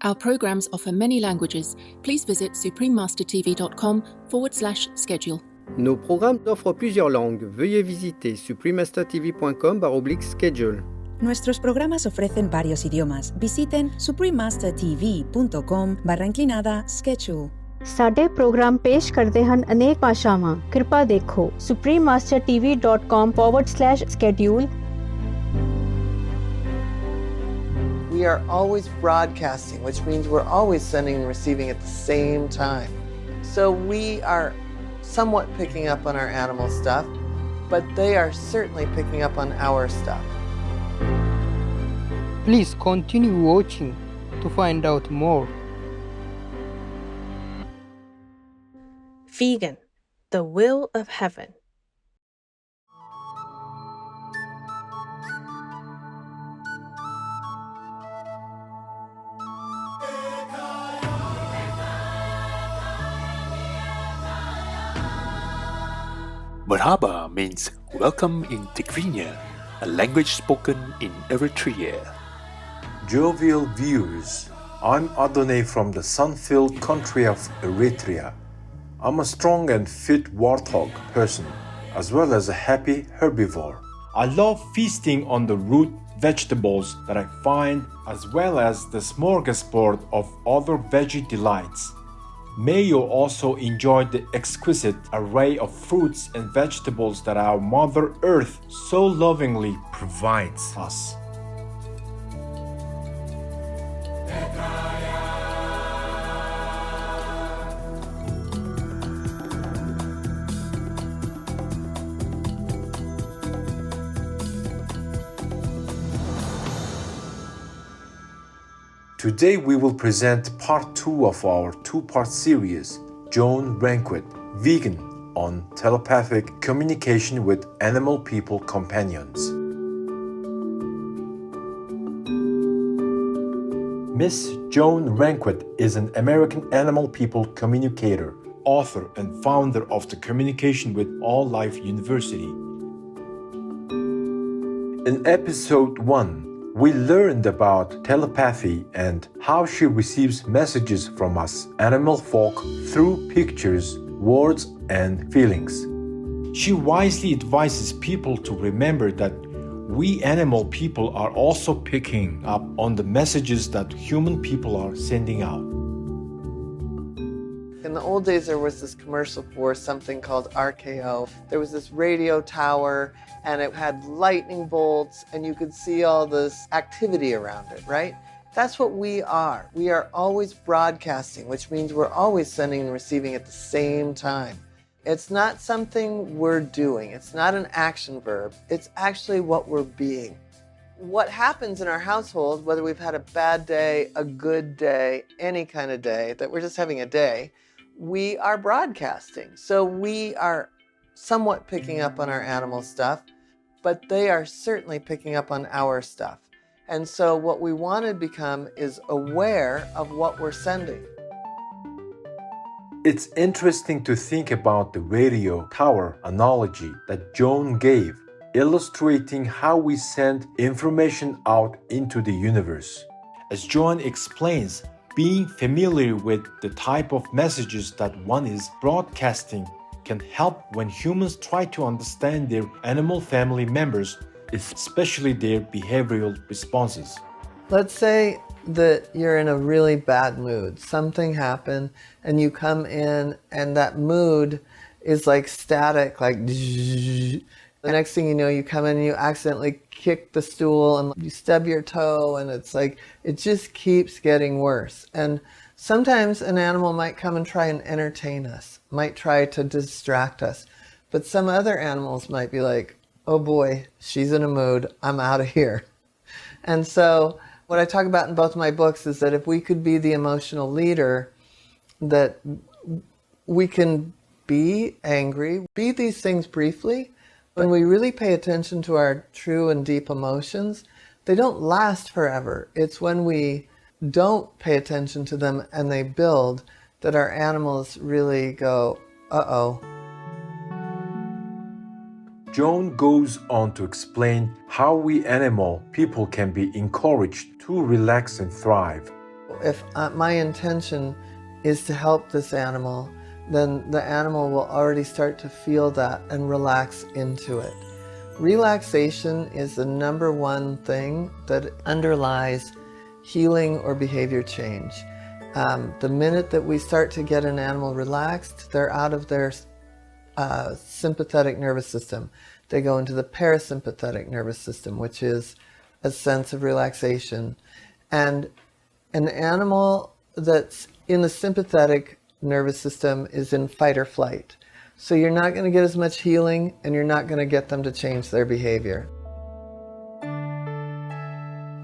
Our programs offer many languages. Please visit suprememastertv.com/schedule. Nos programmes offrent plusieurs langues. Veuillez visiter suprememastertv.com/schedule. Nuestros programas ofrecen varios idiomas. Visiten suprememastertv.com/schedule. ਸਾਡੇ programme ਪੇਸ਼ ਕਰਦੇ ਹਨ ਅਨੇਕ ਭਾਸ਼ਾਵਾਂ ਕਿਰਪਾ ਦੇਖੋ suprememastertv.com/schedule. We are always broadcasting, which means we're always sending and receiving at the same time. So we are somewhat picking up on our animal stuff, but they are certainly picking up on our stuff. Please continue watching to find out more. Vegan, the will of heaven. Marhaba means welcome in Tigrinya, a language spoken in Eritrea. Jovial viewers, I'm Adonai from the sun-filled country of Eritrea. I'm a strong and fit warthog person, as well as a happy herbivore. I love feasting on the root vegetables that I find, as well as the smorgasbord of other veggie delights. May you also enjoy the exquisite array of fruits and vegetables that our Mother Earth so lovingly provides us. Today we will present part 2 of our two-part series, Joan Ranquet, Vegan, on telepathic communication with animal people companions. Miss Joan Ranquet is an American animal people communicator, author and founder of the Communication with All Life University. In episode 1, we learned about telepathy and how she receives messages from us, animal folk, through pictures, words, and feelings. She wisely advises people to remember that we animal people are also picking up on the messages that human people are sending out. In the old days, there was this commercial for something called RKO. There was this radio tower, and it had lightning bolts, and you could see all this activity around it, right? That's what we are. We are always broadcasting, which means we're always sending and receiving at the same time. It's not something we're doing. It's not an action verb. It's actually what we're being. What happens in our household, whether we've had a bad day, a good day, any kind of day, that we're just having a day, we are broadcasting. So we are somewhat picking up on our animal stuff, but they are certainly picking up on our stuff. And so what we want to become is aware of what we're sending. It's interesting to think about the radio tower analogy that Joan gave, illustrating how we send information out into the universe. As Joan explains, being familiar with the type of messages that one is broadcasting can help when humans try to understand their animal family members, especially their behavioral responses. Let's say that you're in a really bad mood. Something happened and you come in and that mood is like static, like the next thing you know, you come in and you accidentally kick the stool and you stub your toe, and it's like it just keeps getting worse. And sometimes an animal might come and try and entertain us, might try to distract us, but some other animals might be like, oh boy, she's in a mood, I'm out of here. And so what I talk about in both my books is that if we could be the emotional leader, that we can be angry, be these things briefly. When we really pay attention to our true and deep emotions, they don't last forever. It's when we don't pay attention to them and they build that our animals really go, uh-oh. Joan goes on to explain how we animal people can be encouraged to relax and thrive. If my intention is to help this animal, then the animal will already start to feel that and relax into it. Relaxation is the number one thing that underlies healing or behavior change. The minute that we start to get an animal relaxed, they're out of their sympathetic nervous system. They go into the parasympathetic nervous system, which is a sense of relaxation. And an animal that's in the sympathetic nervous system is in fight or flight. So you're not going to get as much healing, and you're not going to get them to change their behavior.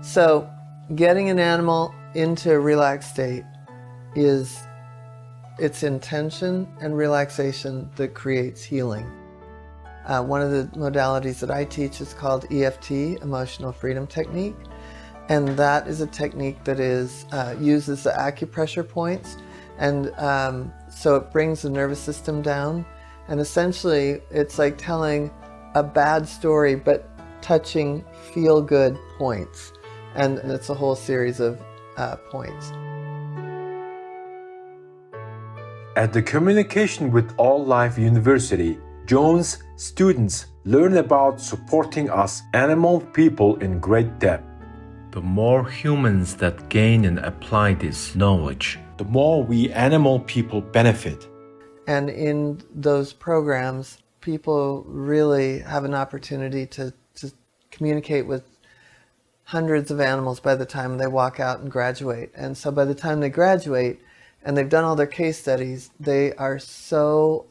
So getting an animal into a relaxed state is its intention and relaxation that creates healing. One of the modalities that I teach is called EFT, Emotional Freedom Technique. And that is a technique that uses the acupressure points. And so it brings the nervous system down. And essentially, it's like telling a bad story, but touching feel-good points. And it's a whole series of points. At the Communication with All Life University, Joan's students learn about supporting us animal people in great depth. The more humans that gain and apply this knowledge, the more we animal people benefit. And in those programs, people really have an opportunity to communicate with hundreds of animals by the time they walk out and graduate. And so by the time they graduate and they've done all their case studies, they are so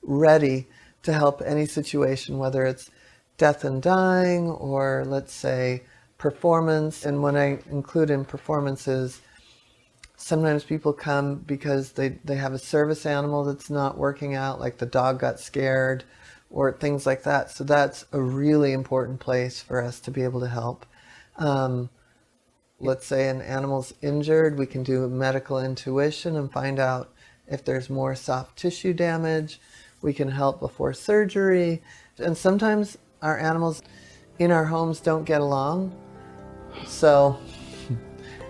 ready to help any situation, whether it's death and dying or, let's say, performance. And when I include in performances, sometimes people come because they have a service animal that's not working out, like the dog got scared or things like that. So that's a really important place for us to be able to help. Let's say an animal's injured, we can do medical intuition and find out if there's more soft tissue damage. We can help before surgery. And sometimes our animals in our homes don't get along. So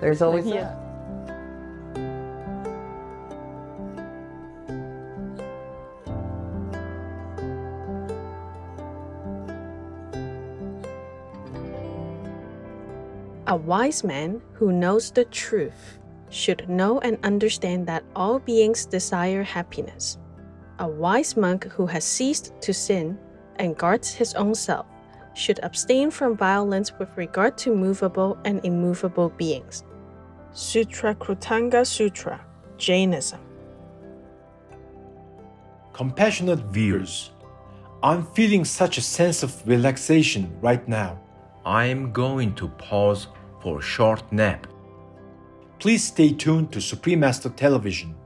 there's always that. A wise man who knows the truth should know and understand that all beings desire happiness. A wise monk who has ceased to sin and guards his own self should abstain from violence with regard to movable and immovable beings. Sutra Krutanga Sutra, Jainism. Compassionate viewers, I'm feeling such a sense of relaxation right now. I'm going to pause for a short nap. Please stay tuned to Supreme Master Television.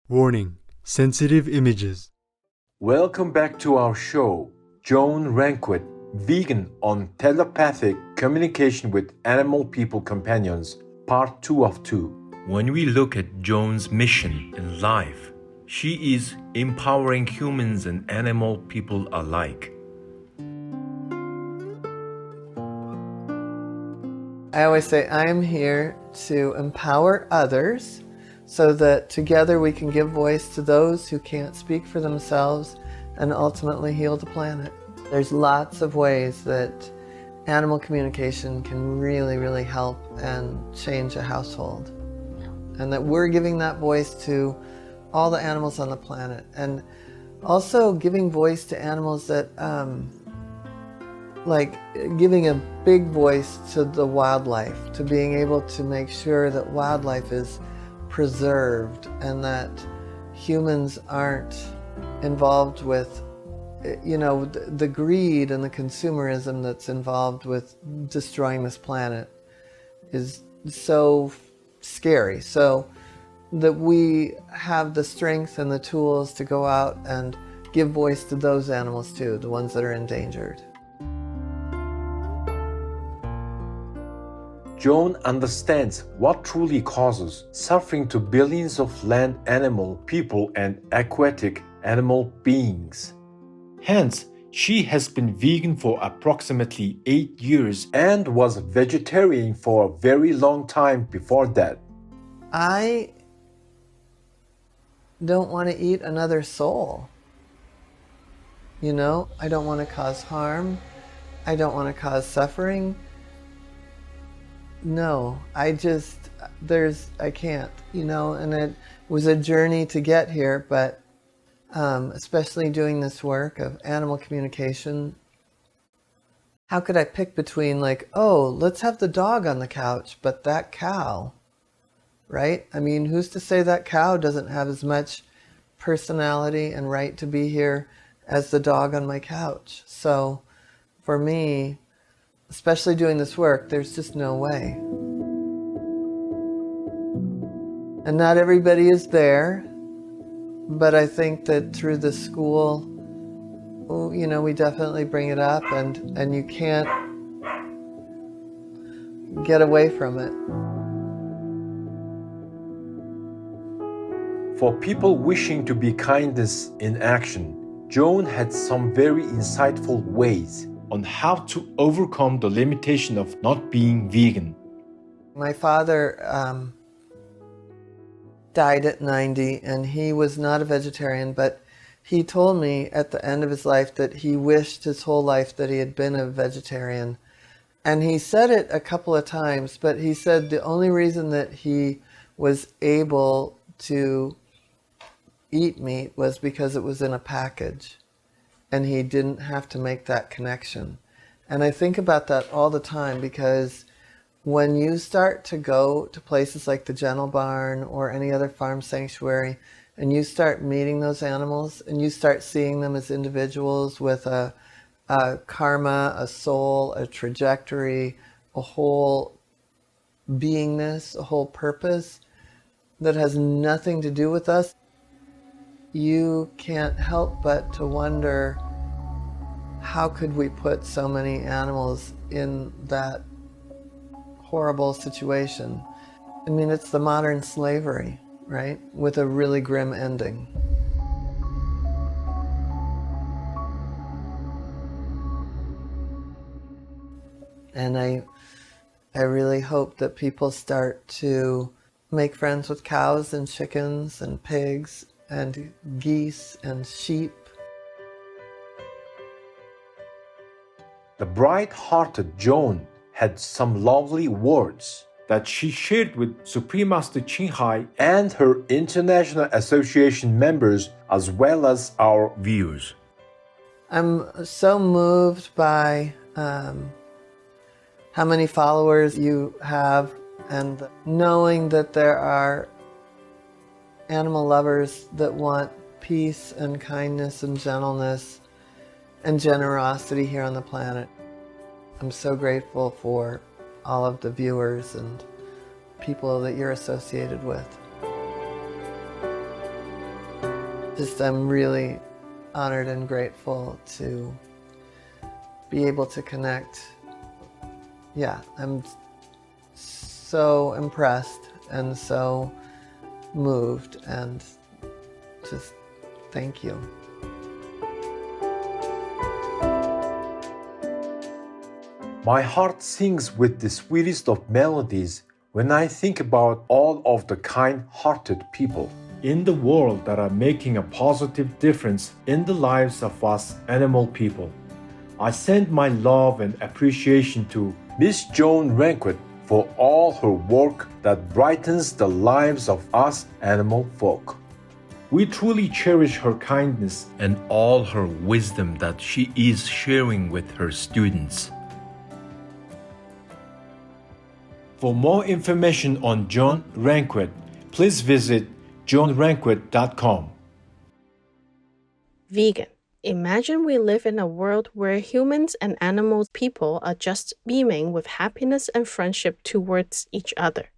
Warning: sensitive images. Welcome back to our show, Joan Ranquet, vegan on telepathic communication with animal people companions, part 2 of 2. When we look at Joan's mission in life, she is empowering humans and animal people alike. I always say I'm here to empower others so that together we can give voice to those who can't speak for themselves and ultimately heal the planet. There's lots of ways that animal communication can really, really help and change a household. And that we're giving that voice to all the animals on the planet. And also giving voice to animals that, like giving a big voice to the wildlife, to being able to make sure that wildlife is preserved and that humans aren't involved with, you know, the greed and the consumerism that's involved with destroying this planet is so scary. So that we have the strength and the tools to go out and give voice to those animals too, the ones that are endangered. Joan understands what truly causes suffering to billions of land animal people and aquatic animal beings. Hence, She has been vegan for approximately 8 years and was vegetarian for a very long time before that. I don't want to eat another soul. You know, I don't want to cause harm. I don't want to cause suffering. No, I can't, you know, and it was a journey to get here, but especially doing this work of animal communication, how could I pick between like, oh, let's have the dog on the couch, but that cow, right? I mean, who's to say that cow doesn't have as much personality and right to be here as the dog on my couch? So for me, especially doing this work, there's just no way. And not everybody is there, but I think that through the school, you know, we definitely bring it up, and you can't get away from it. For people wishing to be kindness in action, Joan had some very insightful ways on how to overcome the limitation of not being vegan. My father died at 90, and he was not a vegetarian, but he told me at the end of his life that he wished his whole life that he had been a vegetarian. And he said it a couple of times, but he said the only reason that he was able to eat meat was because it was in a package, and he didn't have to make that connection. And I think about that all the time, because when you start to go to places like the Gentle Barn or any other farm sanctuary, and you start meeting those animals, and you start seeing them as individuals with a karma, a soul, a trajectory, a whole beingness, a whole purpose that has nothing to do with us, you can't help but to wonder, how could we put so many animals in that horrible situation? I mean, it's the modern slavery, right? With a really grim ending. And I really hope that people start to make friends with cows and chickens and pigs and geese and sheep. The bright-hearted Joan had some lovely words that she shared with Supreme Master Ching Hai and her International Association members, as well as our viewers. I'm so moved by how many followers you have, and knowing that there are animal lovers that want peace and kindness and gentleness and generosity here on the planet. I'm so grateful for all of the viewers and people that you're associated with. I'm really honored and grateful to be able to connect. Yeah, I'm so impressed and so moved, and just thank you. My heart sings with the sweetest of melodies when I think about all of the kind-hearted people in the world that are making a positive difference in the lives of us animal people. I send my love and appreciation to Miss Joan Ranquet for all her work that brightens the lives of us animal folk. We truly cherish her kindness and all her wisdom that she is sharing with her students. For more information on Joan Ranquet, please visit joanranquet.com. Vegan. Imagine we live in a world where humans and animal people are just beaming with happiness and friendship towards each other.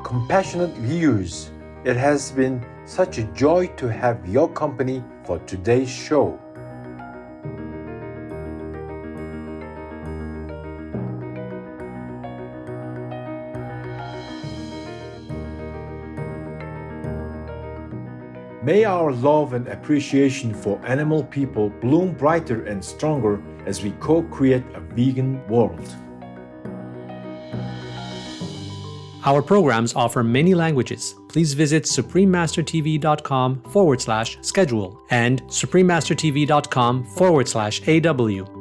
Compassionate viewers, it has been such a joy to have your company for today's show. May our love and appreciation for animal people bloom brighter and stronger as we co-create a vegan world. Our programs offer many languages. Please visit suprememastertv.com/schedule and suprememastertv.com/AW.